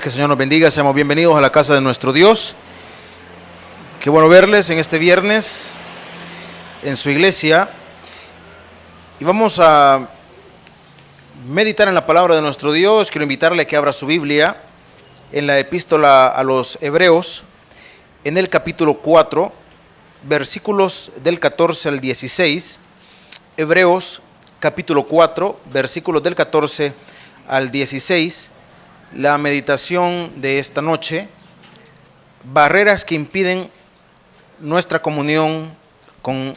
Que el Señor nos bendiga, seamos bienvenidos a la casa de nuestro Dios. Qué bueno verles en este viernes en su iglesia. Y vamos a meditar en la palabra de nuestro Dios. Quiero invitarle a que abra su Biblia en la epístola a los Hebreos, en el capítulo 4, versículos del 14 al 16. Hebreos capítulo 4, versículos del 14 al 16. La meditación de esta noche: barreras que impiden nuestra comunión con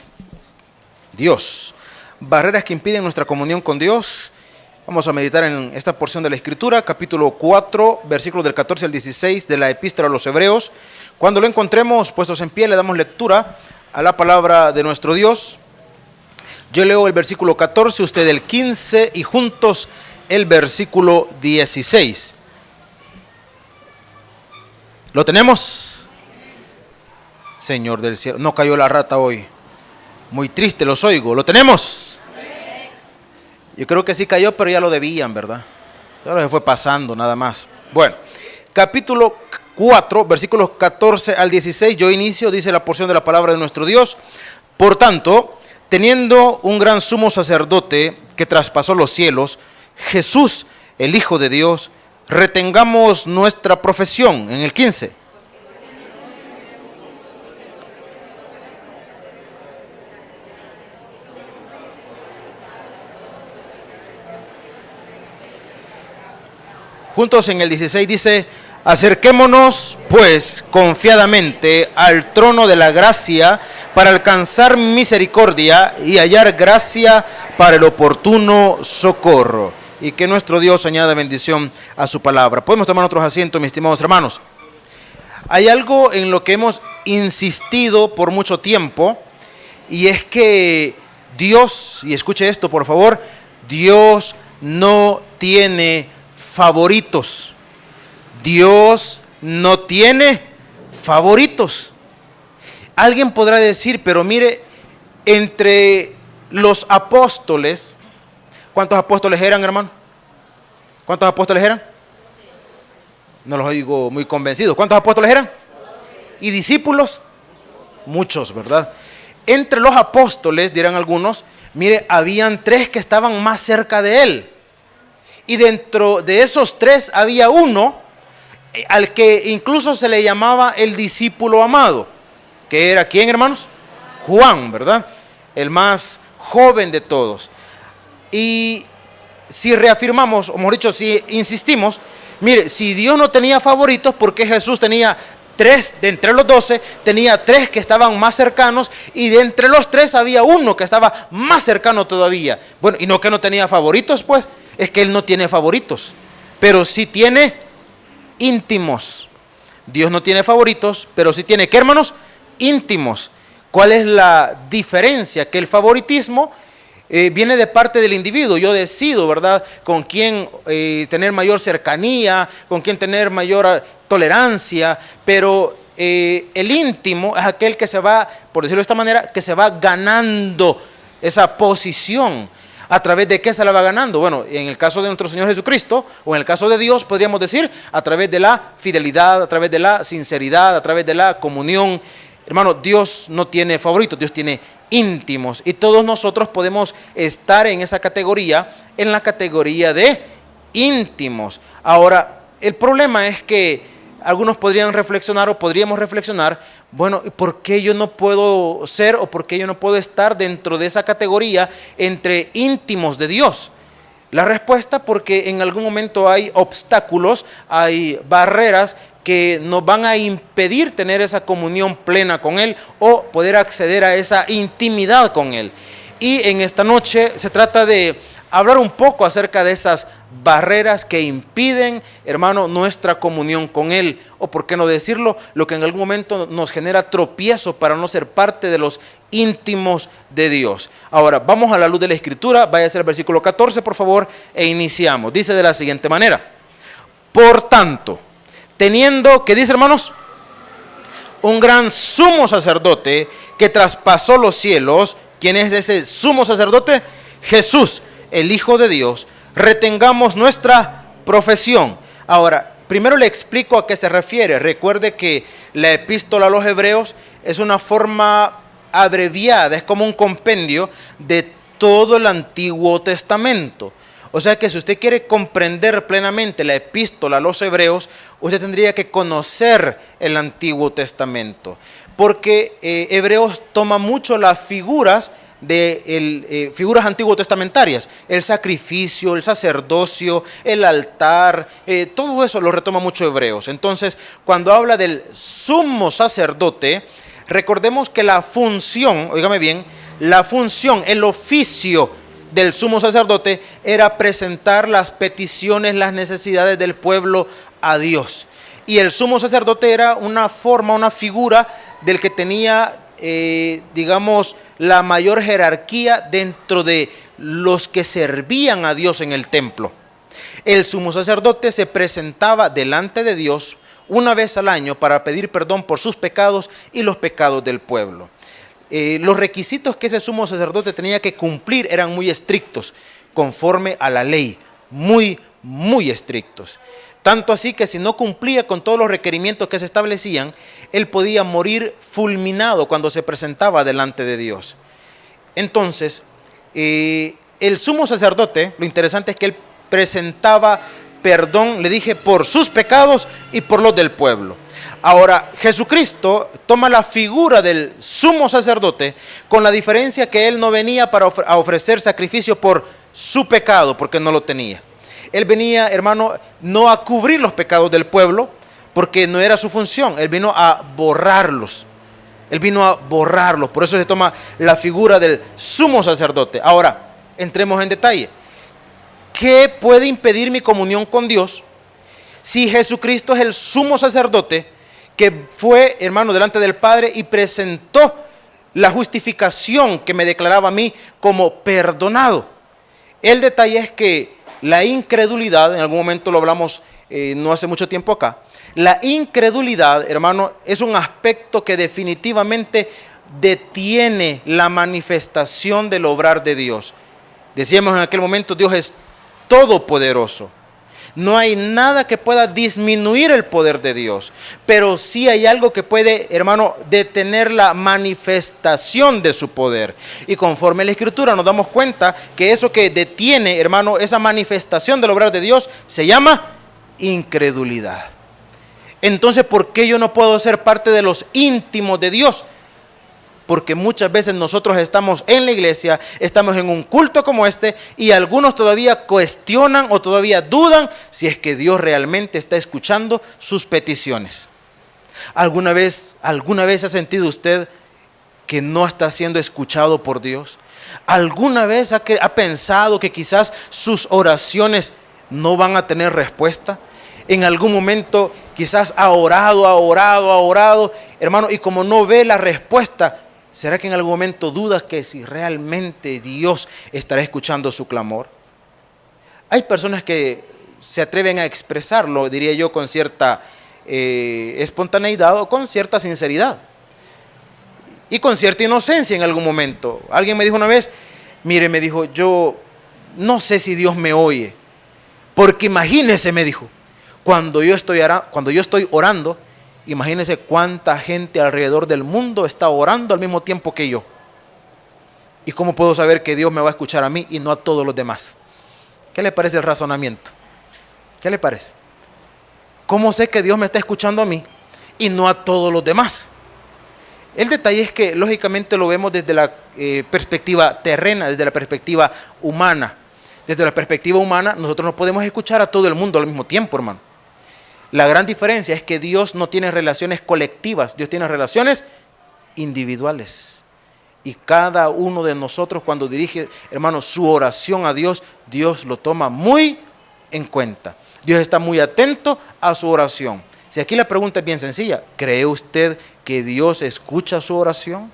Dios. Barreras que impiden nuestra comunión con Dios. Vamos a meditar en esta porción de la Escritura, capítulo 4, versículos del 14 al 16 de la epístola a los Hebreos. Cuando lo encontremos puestos en pie, le damos lectura a la palabra de nuestro Dios. Yo leo el versículo 14, usted el 15 y juntos el versículo 16. ¿Lo tenemos? Señor del cielo, no cayó la rata hoy. Muy triste los oigo. ¿Lo tenemos? Yo creo que sí cayó, pero ya lo debían, ¿verdad? Ya lo fue pasando nada más. Bueno, capítulo 4, versículos 14 al 16. Yo inicio, dice la porción de la palabra de nuestro Dios. Por tanto, teniendo un gran sumo sacerdote que traspasó los cielos, Jesús, el Hijo de Dios, retengamos nuestra profesión. En el 15. Juntos en el 16 dice: acerquémonos pues confiadamente al trono de la gracia para alcanzar misericordia y hallar gracia para el oportuno socorro. Y que nuestro Dios añada bendición a su palabra. Podemos tomar otros asientos, mis estimados hermanos. Hay algo en lo que hemos insistido por mucho tiempo, y es que Dios, y escuche esto por favor, Dios no tiene favoritos. Dios no tiene favoritos. Alguien podrá decir, pero mire, entre los apóstoles, ¿cuántos apóstoles eran, hermano? ¿Cuántos apóstoles eran? No los oigo muy convencidos. ¿Cuántos apóstoles eran? ¿Y discípulos? Muchos, ¿verdad? Entre los apóstoles, dirán algunos, mire, habían 3 que estaban más cerca de él. Y dentro de esos 3 había uno al que incluso se le llamaba el discípulo amado. ¿Que era quién, hermanos? Juan, ¿verdad? El más joven de todos. Y si reafirmamos, o mejor dicho, si insistimos, mire, si Dios no tenía favoritos, ¿por qué Jesús tenía 3 de entre los 12? Tenía 3 que estaban más cercanos, y de entre los 3 había uno que estaba más cercano todavía. Bueno, y no que no tenía favoritos, pues, es que Él no tiene favoritos, pero sí tiene íntimos. Dios no tiene favoritos, pero sí tiene, ¿qué, hermanos? Íntimos. ¿Cuál es la diferencia? Que el favoritismo viene de parte del individuo. Yo decido, ¿verdad?, con quién tener mayor cercanía, con quién tener mayor tolerancia, pero el íntimo es aquel que se va, por decirlo de esta manera, que se va ganando esa posición. ¿A través de qué se la va ganando? Bueno, en el caso de nuestro Señor Jesucristo, o en el caso de Dios, podríamos decir, a través de la fidelidad, a través de la sinceridad, a través de la comunión. Hermano, Dios no tiene favoritos, Dios tiene íntimos, y todos nosotros podemos estar en esa categoría, en la categoría de íntimos. Ahora, el problema es que algunos podrían reflexionar, o podríamos reflexionar, bueno, ¿por qué yo no puedo ser, o por qué yo no puedo estar dentro de esa categoría entre íntimos de Dios? La respuesta: porque en algún momento hay obstáculos, hay barreras que nos van a impedir tener esa comunión plena con Él, o poder acceder a esa intimidad con Él. Y en esta noche se trata de hablar un poco acerca de esas barreras que impiden, hermano, nuestra comunión con Él, o por qué no decirlo, lo que en algún momento nos genera tropiezo para no ser parte de los íntimos de Dios. Ahora, vamos a la luz de la Escritura. Vaya a ser el versículo 14, por favor, e iniciamos. Dice de la siguiente manera: por tanto, teniendo, ¿qué dice, hermanos? Un gran sumo sacerdote que traspasó los cielos. ¿Quién es ese sumo sacerdote? Jesús, el Hijo de Dios. Retengamos nuestra profesión. Ahora, Primero le explico a qué se refiere. Recuerde que la epístola a los Hebreos es una forma abreviada, es como un compendio de todo el Antiguo Testamento. O sea que si usted quiere comprender plenamente la epístola a los Hebreos, usted tendría que conocer el Antiguo Testamento. Porque Hebreos toma mucho las figuras figuras antiguo testamentarias, el sacrificio, el sacerdocio, el altar, todo eso lo retoma mucho Hebreos. Entonces, cuando habla del sumo sacerdote, recordemos que la función, óigame bien, la función, el oficio del sumo sacerdote era presentar las peticiones, las necesidades del pueblo a Dios. Y el sumo sacerdote era una forma, una figura del que tenía, digamos, la mayor jerarquía dentro de los que servían a Dios en el templo. El sumo sacerdote se presentaba delante de Dios una vez al año para pedir perdón por sus pecados y los pecados del pueblo. Los requisitos que ese sumo sacerdote tenía que cumplir eran muy estrictos, conforme a la ley, muy, muy estrictos. Tanto así que si no cumplía con todos los requerimientos que se establecían, él podía morir fulminado cuando se presentaba delante de Dios. Entonces, el sumo sacerdote, lo interesante es que él presentaba perdón, le dije, por sus pecados y por los del pueblo. Ahora, Jesucristo toma la figura del sumo sacerdote con la diferencia que él no venía a ofrecer sacrificio por su pecado, porque no lo tenía. Él venía, hermano, no a cubrir los pecados del pueblo, porque no era su función. Él vino a borrarlos. Él vino a borrarlos. Por eso se toma la figura del sumo sacerdote. Ahora, entremos en detalle. ¿Qué puede impedir mi comunión con Dios si Jesucristo es el sumo sacerdote que fue, hermano, delante del Padre y presentó la justificación que me declaraba a mí como perdonado? El detalle es que la incredulidad, en algún momento lo hablamos no hace mucho tiempo acá, la incredulidad, hermano, es un aspecto que definitivamente detiene la manifestación del obrar de Dios. Decíamos en aquel momento, Dios es todopoderoso. No hay nada que pueda disminuir el poder de Dios, pero sí hay algo que puede, hermano, detener la manifestación de su poder. Y conforme a la Escritura nos damos cuenta que eso que detiene, hermano, esa manifestación del obrar de Dios se llama incredulidad. Entonces, ¿por qué yo no puedo ser parte de los íntimos de Dios? Porque muchas veces nosotros estamos en la iglesia, estamos en un culto como este y algunos todavía cuestionan o todavía dudan si es que Dios realmente está escuchando sus peticiones. ¿Alguna vez ha sentido usted que no está siendo escuchado por Dios? ¿Alguna vez ha pensado que quizás sus oraciones no van a tener respuesta? En algún momento quizás ha orado, hermano, y como no ve la respuesta, ¿será que en algún momento dudas que si realmente Dios estará escuchando su clamor? Hay personas que se atreven a expresarlo, diría yo, con cierta espontaneidad o con cierta sinceridad y con cierta inocencia en algún momento. Alguien me dijo una vez, mire, me dijo, yo no sé si Dios me oye, porque imagínese, me dijo, cuando yo estoy orando, imagínense cuánta gente alrededor del mundo está orando al mismo tiempo que yo. ¿Y cómo puedo saber que Dios me va a escuchar a mí y no a todos los demás? ¿Qué le parece el razonamiento? ¿Qué le parece? ¿Cómo sé que Dios me está escuchando a mí y no a todos los demás? El detalle es que lógicamente lo vemos desde la perspectiva terrena, desde la perspectiva humana. Desde la perspectiva humana nosotros no podemos escuchar a todo el mundo al mismo tiempo, hermano. La gran diferencia es que Dios no tiene relaciones colectivas, Dios tiene relaciones individuales. Y cada uno de nosotros cuando dirige, hermano, su oración a Dios, Dios lo toma muy en cuenta. Dios está muy atento a su oración. Si aquí la pregunta es bien sencilla, ¿cree usted que Dios escucha su oración?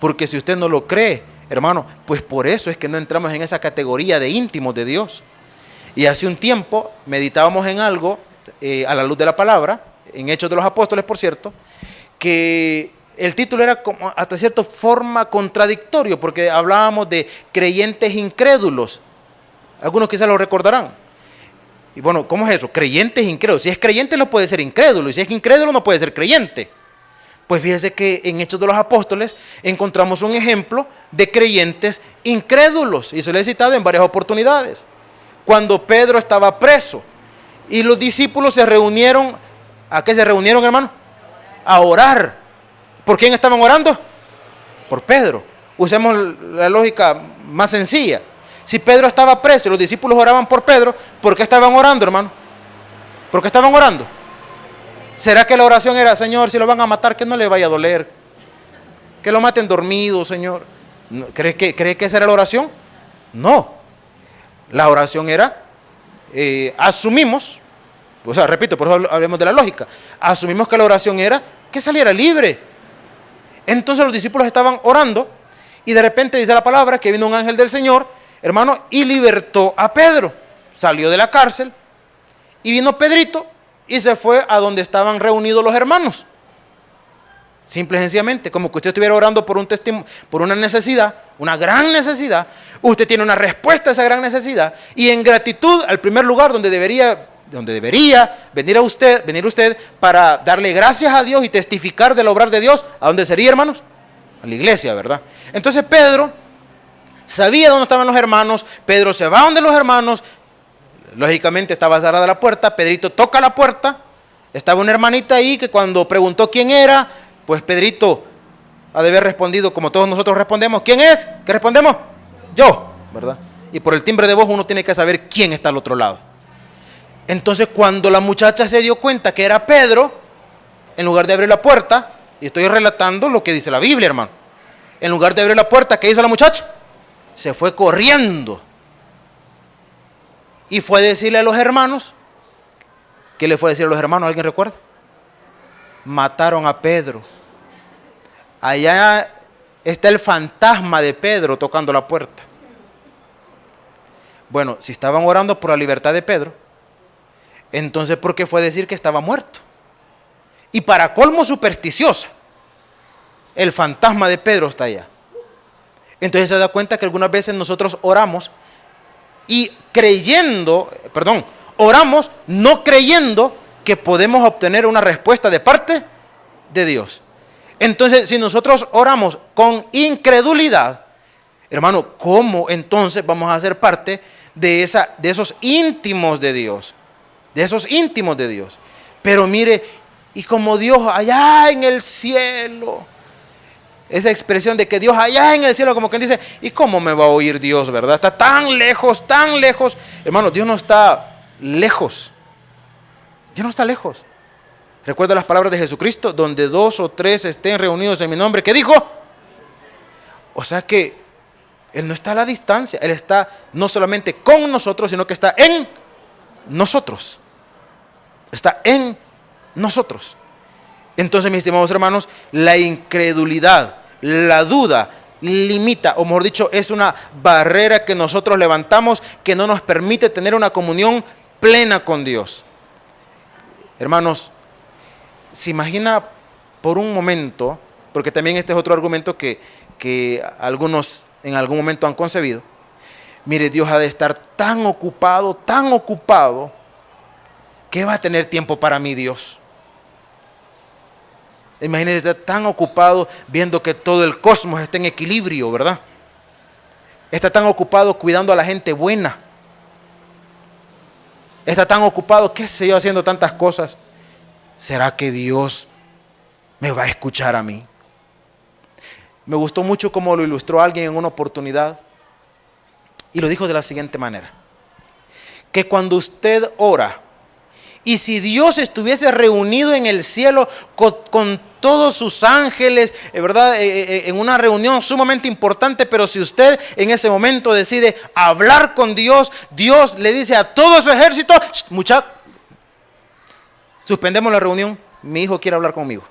Porque si usted no lo cree, hermano, pues por eso es que no entramos en esa categoría de íntimos de Dios. Y hace un tiempo meditábamos en algo, a la luz de la palabra, en Hechos de los Apóstoles, por cierto, que el título era como hasta cierta forma contradictorio, porque hablábamos de creyentes incrédulos. Algunos quizás lo recordarán. Y bueno, ¿cómo es eso? Creyentes e incrédulos. Si es creyente no puede ser incrédulo, y si es incrédulo no puede ser creyente. Pues fíjese que en Hechos de los Apóstoles encontramos un ejemplo de creyentes incrédulos, y se lo he citado en varias oportunidades. Cuando Pedro estaba preso y los discípulos se reunieron, ¿a qué se reunieron, hermano? A orar. ¿Por quién estaban orando? Por Pedro. Usemos la lógica más sencilla. Si Pedro estaba preso y los discípulos oraban por Pedro, ¿por qué estaban orando, hermano? ¿Por qué estaban orando? ¿Será que la oración era, Señor, si lo van a matar, que no le vaya a doler? Que lo maten dormido, Señor. ¿Cree que esa era la oración? No. La oración era, asumimos, o sea, repito, por eso hablemos de la lógica. Asumimos que la oración era que saliera libre. Entonces los discípulos estaban orando y de repente dice la palabra que vino un ángel del Señor, hermano, y libertó a Pedro. Salió de la cárcel y vino Pedrito y se fue a donde estaban reunidos los hermanos. Simple y sencillamente, como que usted estuviera orando por un por una necesidad, una gran necesidad. Usted tiene una respuesta a esa gran necesidad y en gratitud al primer lugar donde debería venir usted para darle gracias a Dios y testificar del obrar de Dios. ¿A dónde sería, hermanos? A la iglesia, ¿verdad? Entonces Pedro sabía dónde estaban los hermanos. Pedro se va donde los hermanos. Lógicamente estaba cerrada la puerta. Pedrito toca la puerta. Estaba una hermanita ahí que cuando preguntó quién era, pues Pedrito ha de haber respondido como todos nosotros respondemos. ¿Quién es? ¿Qué respondemos? Yo, ¿verdad? Y por el timbre de voz uno tiene que saber quién está al otro lado. Entonces cuando la muchacha se dio cuenta que era Pedro, en lugar de abrir la puerta, y estoy relatando lo que dice la Biblia, hermano, en lugar de abrir la puerta, ¿qué hizo la muchacha? Se fue corriendo y fue a decirle a los hermanos. ¿Qué le fue a decir a los hermanos? ¿Alguien recuerda? Mataron a Pedro. Allá está el fantasma de Pedro tocando la puerta. Bueno, si estaban orando por la libertad de Pedro, entonces ¿por qué fue a decir que estaba muerto? Y para colmo supersticiosa, el fantasma de Pedro está allá. Entonces se da cuenta que algunas veces nosotros oramos y oramos no creyendo que podemos obtener una respuesta de parte de Dios. Entonces, si nosotros oramos con incredulidad, hermano, ¿cómo entonces vamos a ser parte de esos íntimos de Dios? De esos íntimos de Dios. Pero mire, y como Dios allá en el cielo, esa expresión de que Dios allá en el cielo, como quien dice, ¿y cómo me va a oír Dios, verdad? Está tan lejos, tan lejos. Hermano, Dios no está lejos. Dios no está lejos. Recuerda las palabras de Jesucristo, donde 2 o 3 estén reunidos en mi nombre. ¿Qué dijo? O sea que Él no está a la distancia. Él está no solamente con nosotros, sino que está en nosotros. Está en nosotros. Entonces, mis estimados hermanos, la incredulidad, la duda, limita, o mejor dicho, es una barrera que nosotros levantamos que no nos permite tener una comunión plena con Dios. Hermanos, se imagina por un momento, porque también este es otro argumento que algunos en algún momento han concebido. Mire, Dios ha de estar tan ocupado, que va a tener tiempo para mí, Dios. Imagínense, está tan ocupado viendo que todo el cosmos está en equilibrio, ¿verdad? Está tan ocupado cuidando a la gente buena. Está tan ocupado, qué sé yo, haciendo tantas cosas. ¿Será que Dios me va a escuchar a mí? Me gustó mucho cómo lo ilustró alguien en una oportunidad y lo dijo de la siguiente manera: que cuando usted ora, y si Dios estuviese reunido en el cielo con todos sus ángeles, ¿verdad? En una reunión sumamente importante, pero si usted en ese momento decide hablar con Dios, Dios le dice a todo su ejército: muchachos, suspendemos la reunión, mi hijo quiere hablar conmigo.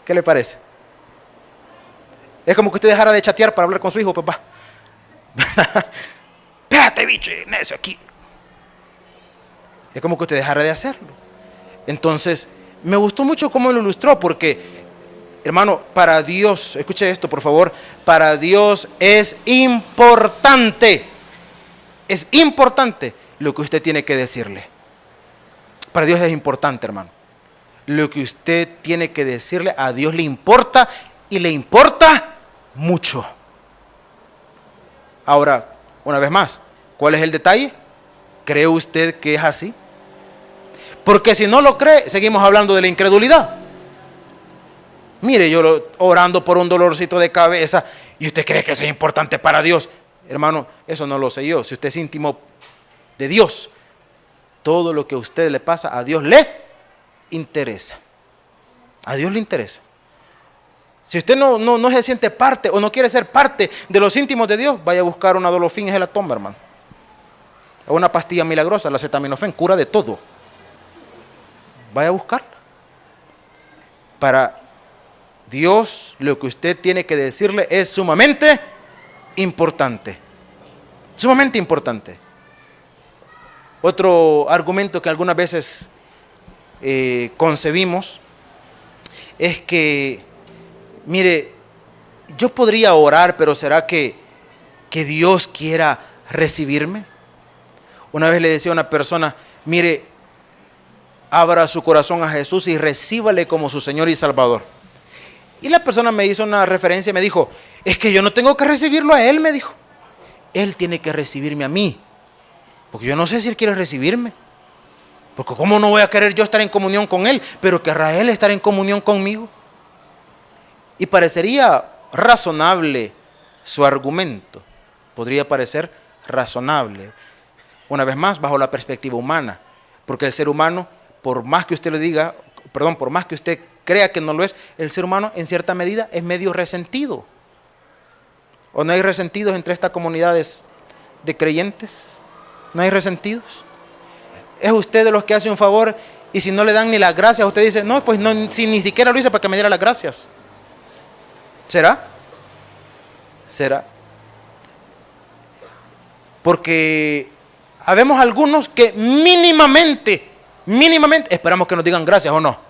¿Qué le parece? Es como que usted dejara de chatear para hablar con su hijo, papá. Espérate, bicho, necio, aquí. Es como que usted dejara de hacerlo. Entonces, me gustó mucho cómo lo ilustró, porque, hermano, para Dios, escuche esto por favor, para Dios es importante lo que usted tiene que decirle. Para Dios es importante, hermano. Lo que usted tiene que decirle a Dios le importa, y le importa mucho. Ahora, una vez más, ¿cuál es el detalle? ¿Cree usted que es así? Porque si no lo cree, seguimos hablando de la incredulidad. Mire, yo orando por un dolorcito de cabeza, y usted cree que eso es importante para Dios. Hermano, eso no lo sé yo. Si usted es íntimo de Dios, todo lo que a usted le pasa, a Dios le interesa. A Dios le interesa. Si usted no se siente parte o no quiere ser parte de los íntimos de Dios, vaya a buscar una Dolofin Gelatomba, hermano. O una pastilla milagrosa, la acetaminofén, cura de todo. Vaya a buscarla. Para Dios, lo que usted tiene que decirle es sumamente importante. Sumamente importante. Otro argumento que algunas veces concebimos es que, mire, yo podría orar, pero ¿será que Dios quiera recibirme? Una vez le decía a una persona, mire, abra su corazón a Jesús y recíbale como su Señor y Salvador. Y la persona me hizo una referencia y me dijo, es que yo no tengo que recibirlo a Él, me dijo. Él tiene que recibirme a mí. Porque yo no sé si Él quiere recibirme. Porque ¿cómo no voy a querer yo estar en comunión con Él? Pero querrá Él estar en comunión conmigo. Y parecería razonable su argumento. Podría parecer razonable. Una vez más, bajo la perspectiva humana. Porque el ser humano, por más que usted le diga, por más que usted crea que no lo es, el ser humano en cierta medida es medio resentido. ¿O no hay resentidos entre estas comunidades de creyentes? ¿No hay resentidos? ¿Es usted de los que hace un favor y si no le dan ni las gracias, usted dice, no, pues no, si ni siquiera lo hice para que me diera las gracias? ¿Será? ¿Será? Porque habemos algunos que mínimamente esperamos que nos digan gracias, ¿o no?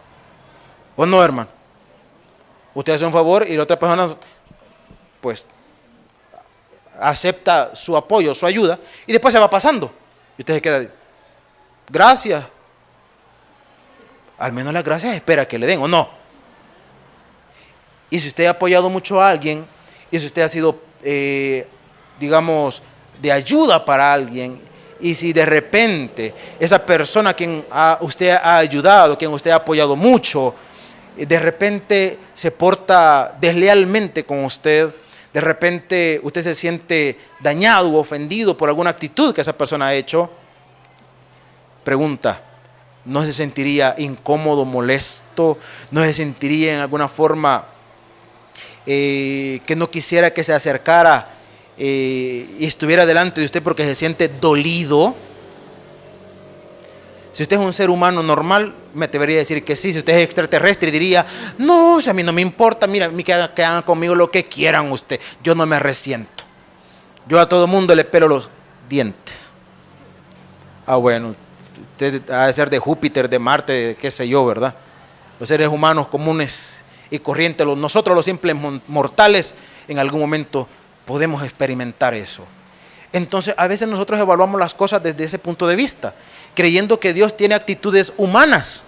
¿O no, hermano? Usted hace un favor y la otra persona, pues, acepta su apoyo, su ayuda, y después se va pasando. Y usted se queda, gracias. Al menos las gracias espera que le den, ¿o no? Y si usted ha apoyado mucho a alguien, y si usted ha sido, digamos, de ayuda para alguien, y si de repente esa persona a quien usted ha ayudado, quien usted ha apoyado mucho, de repente se porta deslealmente con usted, de repente usted se siente dañado u ofendido por alguna actitud que esa persona ha hecho, pregunta, ¿no se sentiría incómodo, molesto? ¿No se sentiría en alguna forma que no quisiera que se acercara y estuviera delante de usted porque se siente dolido? Si usted es un ser humano normal, me atrevería a decir que sí. Si usted es extraterrestre, diría, no, si a mí no me importa, mira, que hagan conmigo lo que quieran usted, yo no me resiento. Yo a todo mundo le pelo los dientes. Bueno, usted ha de ser de Júpiter, de Marte, qué sé yo, ¿verdad? Los seres humanos comunes y corrientes, nosotros los simples mortales, en algún momento podemos experimentar eso. Entonces, a veces nosotros evaluamos las cosas desde ese punto de vista, creyendo que Dios tiene actitudes humanas.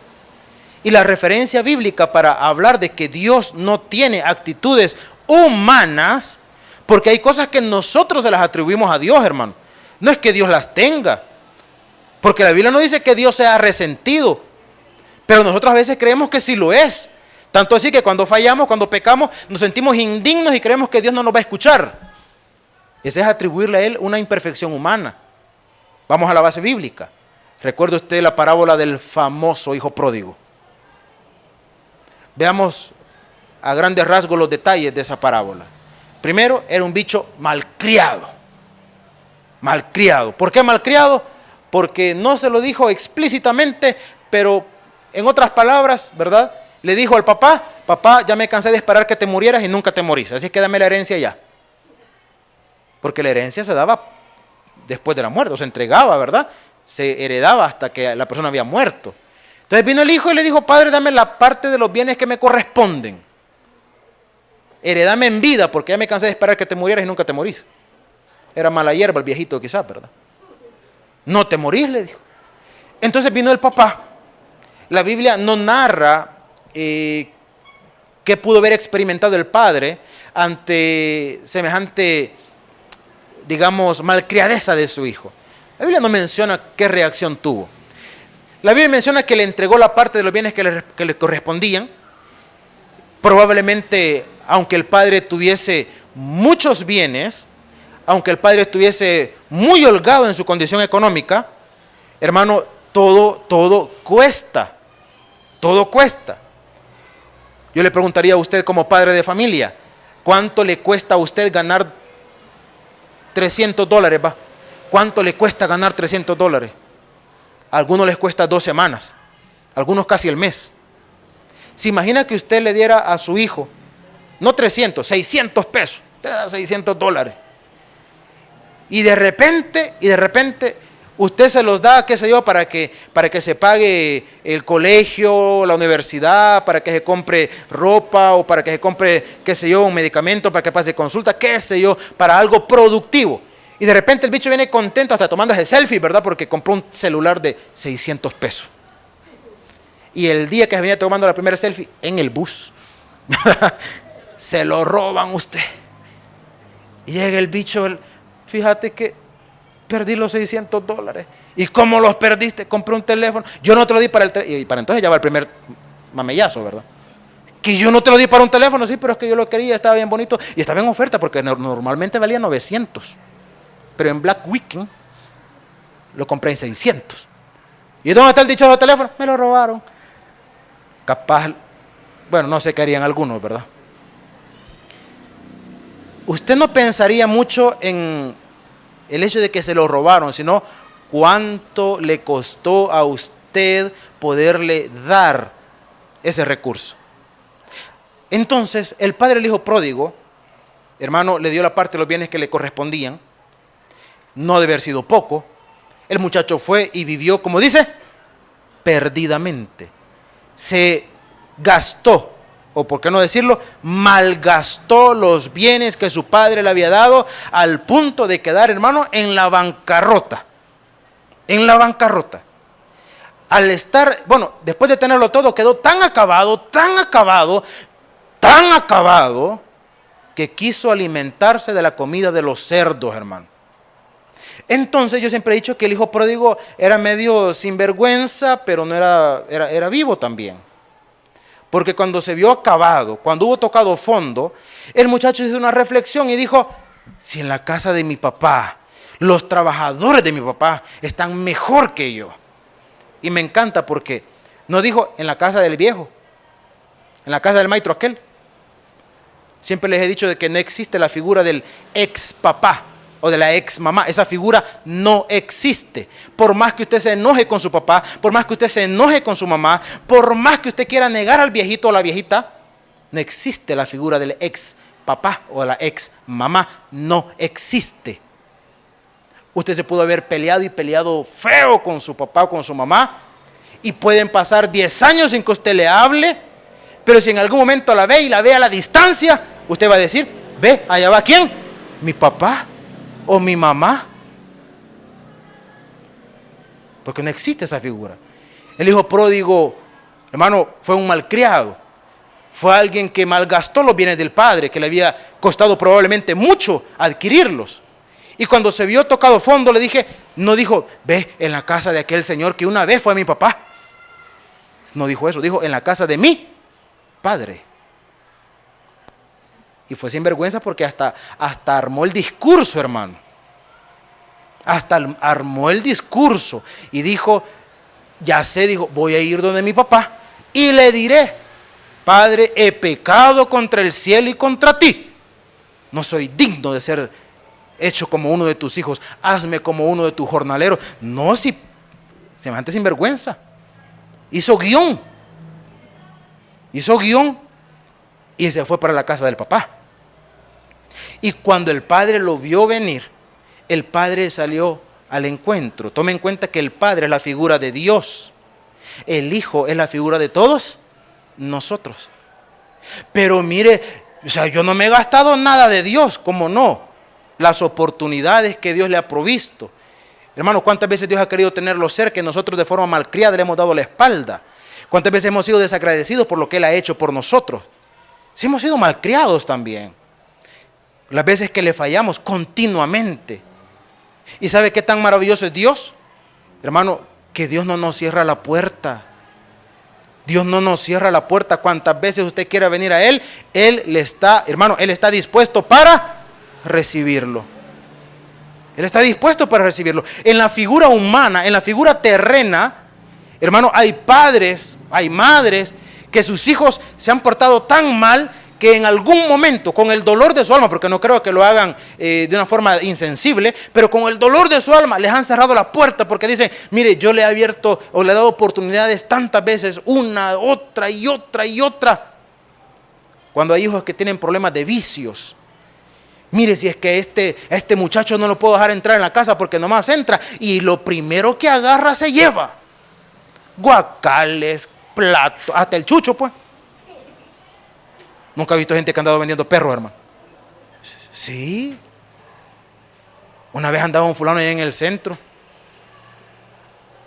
Y la referencia bíblica para hablar de que Dios no tiene actitudes humanas, porque hay cosas que nosotros se las atribuimos a Dios, hermano. No es que Dios las tenga, porque la Biblia no dice que Dios sea resentido, pero nosotros a veces creemos que sí lo es. Tanto así que cuando fallamos, cuando pecamos, nos sentimos indignos y creemos que Dios no nos va a escuchar. Ese es atribuirle a Él una imperfección humana. Vamos a la base bíblica. ¿Recuerda usted la parábola del famoso hijo pródigo? Veamos a grandes rasgos los detalles de esa parábola. Primero, era un bicho malcriado. Malcriado. ¿Por qué malcriado? Porque no se lo dijo explícitamente, pero en otras palabras, ¿verdad? Le dijo al papá, papá, ya me cansé de esperar que te murieras y nunca te morís, así que dame la herencia ya. Porque la herencia se daba después de la muerte, o se entregaba, ¿verdad? Se heredaba hasta que la persona había muerto. Entonces vino el hijo y le dijo, padre, dame la parte de los bienes que me corresponden. Heredame en vida, porque ya me cansé de esperar que te murieras y nunca te morís. Era mala hierba el viejito quizás, ¿verdad? no te morís, le dijo. Entonces vino el papá. La Biblia no narra qué pudo haber experimentado el padre ante semejante, digamos, malcriadeza de su hijo. La Biblia no menciona qué reacción tuvo. La Biblia menciona que le entregó la parte de los bienes que le correspondían. Probablemente, aunque el padre tuviese muchos bienes, aunque el padre estuviese muy holgado en su condición económica, hermano, todo cuesta. Todo cuesta. Yo le preguntaría a usted como padre de familia, ¿cuánto le cuesta a usted ganar $300? ¿Va? ¿Cuánto le cuesta ganar $300? A algunos les cuesta 2 semanas, a algunos casi el mes. ¿Se imagina que usted le diera a su hijo, no 300, 600 pesos, usted da $600? Y de repente, usted se los da, qué sé yo, para que se pague el colegio, la universidad, para que se compre ropa o para que se compre, qué sé yo, un medicamento, para que pase consulta, qué sé yo, para algo productivo. Y de repente el bicho viene contento hasta tomando ese selfie, ¿verdad? Porque compró un celular de 600 pesos. Y el día que se venía tomando la primera selfie, en el bus, se lo roban usted. Y llega el bicho, fíjate que perdí los $600. ¿Y cómo los perdiste? Compré un teléfono. Yo no te lo di para el teléfono. Y para entonces ya va el primer mamellazo, ¿verdad? Que yo no te lo di para un teléfono, sí, pero es que yo lo quería, estaba bien bonito. Y estaba en oferta porque normalmente valía 900. Pero en Black Weekend lo compré en 600. ¿Y dónde está el dichoso teléfono? Me lo robaron. Capaz, bueno, no sé qué harían algunos, ¿verdad? Usted no pensaría mucho en el hecho de que se lo robaron, sino cuánto le costó a usted poderle dar ese recurso. Entonces, el padre del hijo pródigo, hermano, le dio la parte de los bienes que le correspondían. No debe haber sido poco. El muchacho fue y vivió, como dice, perdidamente. Se gastó, o por qué no decirlo, malgastó los bienes que su padre le había dado al punto de quedar, hermano, en la bancarrota. En la bancarrota. Al estar, bueno, después de tenerlo todo, quedó tan acabado, que quiso alimentarse de la comida de los cerdos, hermano. Entonces yo siempre he dicho que el hijo pródigo era medio sinvergüenza, pero no era vivo también. Porque cuando se vio acabado, cuando hubo tocado fondo, el muchacho hizo una reflexión y dijo, si en la casa de mi papá, los trabajadores de mi papá están mejor que yo. Y me encanta porque no dijo en la casa del viejo, en la casa del maestro aquel. Siempre les he dicho de que no existe la figura del ex papá o de la ex mamá. Esa figura no existe. Por más que usted se enoje con su papá, por más que usted se enoje con su mamá, por más que usted quiera negar al viejito o a la viejita, no existe la figura del ex papá o de la ex mamá. No existe. Usted se pudo haber peleado y peleado feo con su papá o con su mamá y pueden pasar 10 años sin que usted le hable, pero si en algún momento la ve y la ve a la distancia, usted va a decir, ve, allá va ¿quién? Mi papá o mi mamá. Porque no existe esa figura. El hijo pródigo, hermano, fue un malcriado. Fue alguien que malgastó los bienes del padre, que le había costado probablemente mucho adquirirlos. Y cuando se vio tocado fondo, le dije, no dijo, ve en la casa de aquel señor que una vez fue mi papá. No dijo eso, dijo en la casa de mi padre. Y fue sin vergüenza porque hasta armó el discurso, hermano. Hasta armó el discurso y dijo, ya sé, dijo, voy a ir donde mi papá y le diré, Padre, he pecado contra el cielo y contra ti. No soy digno de ser hecho como uno de tus hijos. Hazme como uno de tus jornaleros. No, si semejante sin vergüenza. Hizo guión y se fue para la casa del papá. Y cuando el padre lo vio venir, el padre salió al encuentro. Tome en cuenta que el padre es la figura de Dios, el hijo es la figura de todos nosotros. Pero mire, o sea, yo no me he gastado nada de Dios, ¿cómo no? Las oportunidades que Dios le ha provisto. Hermano, ¿cuántas veces Dios ha querido tenerlo cerca y nosotros de forma malcriada le hemos dado la espalda? ¿Cuántas veces hemos sido desagradecidos por lo que Él ha hecho por nosotros? Sí, hemos sido malcriados también. Las veces que le fallamos continuamente. ¿Y sabe qué tan maravilloso es Dios? Hermano, que Dios no nos cierra la puerta. Dios no nos cierra la puerta. Cuantas veces usted quiera venir a Él, Él le está, hermano, Él está dispuesto para recibirlo. Él está dispuesto para recibirlo. En la figura humana, en la figura terrena, hermano, hay padres, hay madres, que sus hijos se han portado tan mal que en algún momento, con el dolor de su alma, porque no creo que lo hagan de una forma insensible, pero con el dolor de su alma les han cerrado la puerta porque dicen, mire, yo le he abierto o le he dado oportunidades tantas veces, una, otra y otra y otra. Cuando hay hijos que tienen problemas de vicios, mire, si es que este muchacho no lo puedo dejar entrar en la casa porque nomás entra y lo primero que agarra se lleva. Guacales, platos, hasta el chucho, pues. Nunca he visto gente que ha andado vendiendo perros, hermano. Sí. Una vez andaba un fulano allá en el centro.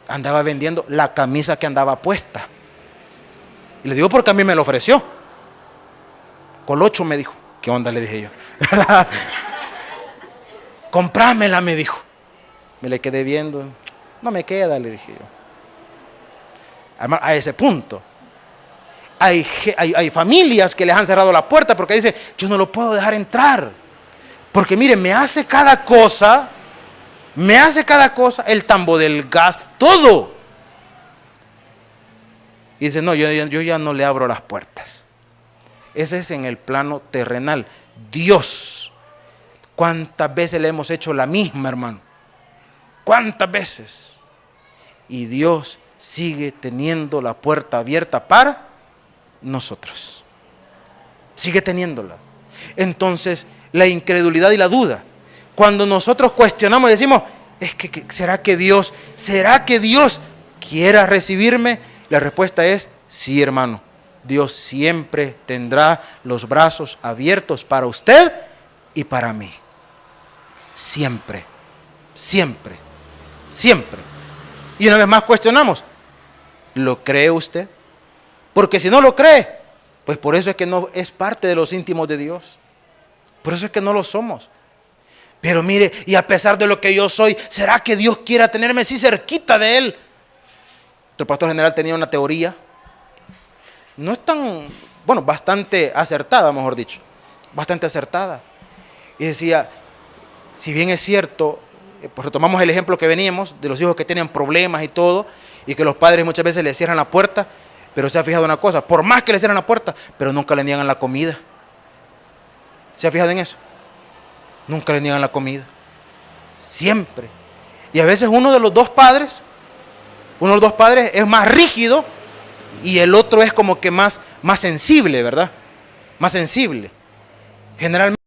Andaba vendiendo la camisa que andaba puesta. Y le digo porque a mí me lo ofreció. Colocho me dijo. ¿Qué onda? Le dije yo. Comprámela, me dijo. Me le quedé viendo. No me queda, le dije yo. Hermano, a ese punto. Hay familias que les han cerrado la puerta porque dicen, yo no lo puedo dejar entrar. Porque mire, me hace cada cosa, el tambo del gas, todo. Y dice, no, yo ya no le abro las puertas. Ese es en el plano terrenal. Dios, ¿cuántas veces le hemos hecho la misma, hermano? ¿Cuántas veces? Y Dios sigue teniendo la puerta abierta para nosotros. Sigue teniéndola. Entonces, la incredulidad y la duda, cuando nosotros cuestionamos y decimos, ¿será que Dios quiera recibirme? La respuesta es sí, hermano. Dios siempre tendrá los brazos abiertos para usted y para mí. Siempre, siempre, siempre. Y una vez más cuestionamos, ¿lo cree usted? Porque si no lo cree, pues por eso es que no es parte de los íntimos de Dios. Por eso es que no lo somos. Pero mire, y a pesar de lo que yo soy, ¿será que Dios quiera tenerme así cerquita de Él? Nuestro pastor general tenía una teoría, no es tan, bueno, bastante acertada, mejor dicho, bastante acertada. Y decía, si bien es cierto, pues retomamos el ejemplo que veníamos, de los hijos que tienen problemas y todo, y que los padres muchas veces les cierran la puerta, pero se ha fijado una cosa, por más que le cierran la puerta, pero nunca le niegan la comida. ¿Se ha fijado en eso? Nunca le niegan la comida. Siempre. Y a veces uno de los dos padres es más rígido y el otro es como que más sensible, ¿verdad? Más sensible. Generalmente